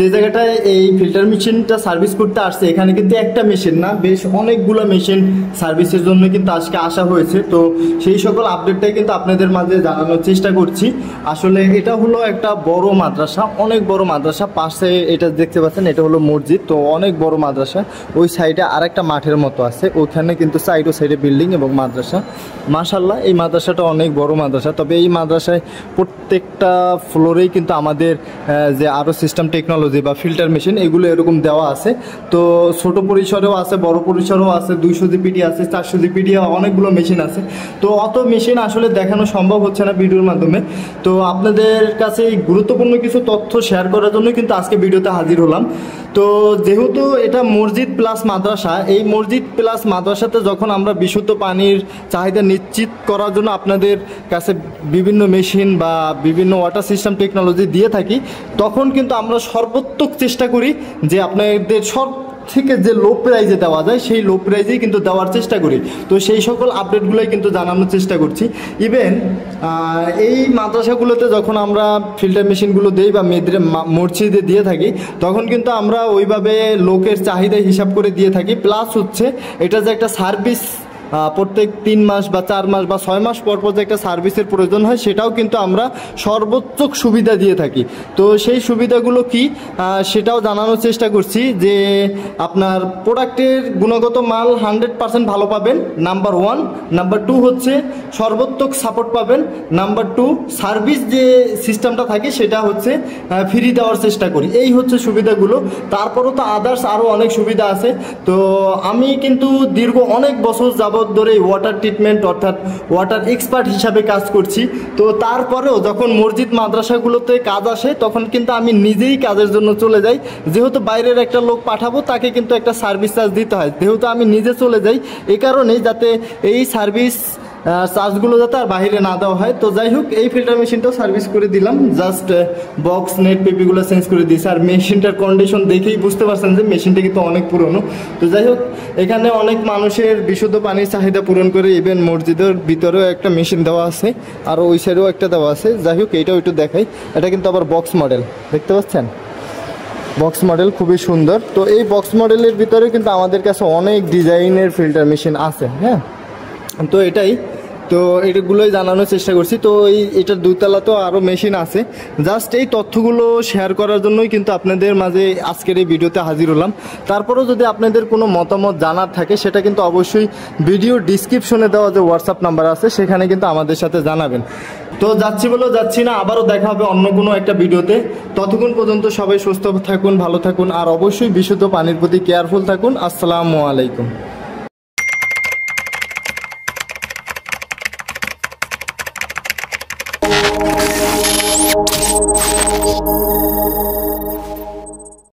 যে জায়গাটায় এই ফিল্টার মেশিনটা সার্ভিস করতে আসছে এখানে কিন্তু একটা মেশিন না, বেশ অনেকগুলো মেশিন সার্ভিসের জন্য কিন্তু আজকে আসা হয়েছে। তো সেই সকল আপডেটটাই কিন্তু আপনাদের মাঝে জানানোর চেষ্টা করছি। আসলে এটা হলো একটা বড় মাদ্রাসা, অনেক বড় মাদ্রাসা। পাশে এটা দেখতে পাচ্ছেন, এটা হলো মসজিদ। তো অনেক বড় মাদ্রাসা। ওই সাইডে আরেকটা মাঠের মতো আছে, ওইখানে কিন্তু সাইডে বিল্ডিং এবং মাদ্রাসা। মাশাআল্লাহ, এই মাদ্রাসাটা অনেক বড় মাদ্রাসা। তবে এই মাদ্রাসায় প্রত্যেকটা ফ্লোরেই কিন্তু আমাদের যে আরও সিস্টেম টেকনোলজি বা ফিল্টার মেশিন এগুলো এরকম দেওয়া আছে। তো ছোট পরিসরেও আছে, বড় পরিসরেও আছে, 200 জিপিডি আছে, 400 জিপিডি, অনেকগুলো মেশিন আছে। তো অত মেশিন আসলে দেখানো সম্ভব হচ্ছে না ভিডিওর মাধ্যমে। তো আপনাদের কাছে এই গুরুত্বপূর্ণ কিছু তথ্য শেয়ার করার জন্য কিন্তু আজকে ভিডিওতে হাজির হলাম। তো যেহেতু এটা মসজিদ প্লাস মাদ্রাসা, এই মসজিদ প্লাস মাদ্রাসাতে যখন আমরা বিশুদ্ধ পানির চাহিদা নিশ্চিত করার জন্য আপনাদের কাছে বিভিন্ন মেশিন বা বিভিন্ন ওয়াটার সিস্টেম টেকনোলজি দিয়ে থাকি, তখন কিন্তু আমরা সর্বোত্তক চেষ্টা করি যে আপনাদের সব থেকে যে লো প্রাইজে দেওয়া যায় সেই লো প্রাইজেই কিন্তু দেওয়ার চেষ্টা করি। তো সেই সকল আপডেটগুলোই কিন্তু জানানোর চেষ্টা করছি। ইভেন এই মাদ্রাসাগুলোতে যখন আমরা ফিল্টার মেশিনগুলো দিই বা মসজিদে দিয়ে থাকি, তখন কিন্তু আমরা ওইভাবে লোকের চাহিদা হিসাব করে দিয়ে থাকি। প্লাস হচ্ছে এটা যে একটা সার্ভিস প্রত্যেক 3 মাস বা 4 মাস বা 6 মাস পর যে একটা সার্ভিসের প্রয়োজন হয়, সেটাও কিন্তু আমরা সর্বোচ্চ সুবিধা দিয়ে থাকি। তো সেই সুবিধাগুলো কি সেটাও জানানোর চেষ্টা করছি। যে আপনার প্রোডাক্টের গুণগত মাল 100% ভালো পাবেন, নাম্বার 1। নাম্বার 2 হচ্ছে সর্বোত্তক সাপোর্ট পাবেন। নাম্বার 2, সার্ভিস যে সিস্টেমটা থাকে সেটা হচ্ছে ফ্রি দেওয়ার চেষ্টা করি। এই হচ্ছে সুবিধাগুলো। তারপরও তো আদার্স আরও অনেক সুবিধা আছে। তো আমি কিন্তু দীর্ঘ অনেক বছর ধরে ওয়াটার ট্রিটমেন্ট অর্থাৎ ওয়াটার এক্সপার্ট হিসাবে কাজ করছি। তো তারপরেও যখন মসজিদ মাদ্রাসাগুলোতে কাজ আসে, তখন কিন্তু আমি নিজেই কাজের জন্য চলে যাই। যেহেতু বাইরের একটা লোক পাঠাবো, তাকে কিন্তু একটা সার্ভিস চার্জ দিতে হয়। যেহেতু আমি নিজে চলে যাই, এই কারণেই যাতে এই সার্ভিস চার্জগুলো যাতে আর বাইরে না দেওয়া হয়। তো যাই হোক, এই ফিল্টার মেশিনটাও সার্ভিস করে দিলাম। জাস্ট বক্স নেট পেপিগুলো চেঞ্জ করে দিয়েছি। আর মেশিনটার কন্ডিশন দেখেই বুঝতে পারছেন যে মেশিনটা কিন্তু অনেক পুরনো। তো যাই হোক, এখানে অনেক মানুষের বিশুদ্ধ পানির চাহিদা পূরণ করে। ইভেন মসজিদের ভিতরেও একটা মেশিন দেওয়া আছে, আর ওই সাইডেও একটা দেওয়া আছে। যাই হোক, এইটাও একটু দেখাই। এটা কিন্তু আবার বক্স মডেল, দেখতে পাচ্ছেন, বক্স মডেল খুবই সুন্দর। তো এই বক্স মডেলের ভিতরে কিন্তু আমাদের কাছে অনেক ডিজাইনের ফিল্টার মেশিন আছে। হ্যাঁ, তো এটাই, তো এগুলোই জানানোর চেষ্টা করছি। তো এটার 2 তলাতেও আরও মেশিন আছে। জাস্ট এই তথ্যগুলো শেয়ার করার জন্যই কিন্তু আপনাদের মাঝে আজকের এই ভিডিওতে হাজির হলাম। তারপরেও যদি আপনাদের কোনো মতামত জানার থাকে, সেটা কিন্তু অবশ্যই ভিডিও ডিসক্রিপশনে দেওয়া যে হোয়াটসঅ্যাপ নাম্বার আছে, সেখানে কিন্তু আমাদের সাথে জানাবেন। তো যাচ্ছি বলেও যাচ্ছি না, আবারও দেখা হবে অন্য কোনো একটা ভিডিওতে। ততক্ষণ পর্যন্ত সবাই সুস্থ থাকুন, ভালো থাকুন, আর অবশ্যই বিশুদ্ধ পানির প্রতি কেয়ারফুল থাকুন। আসসালামু আলাইকুম।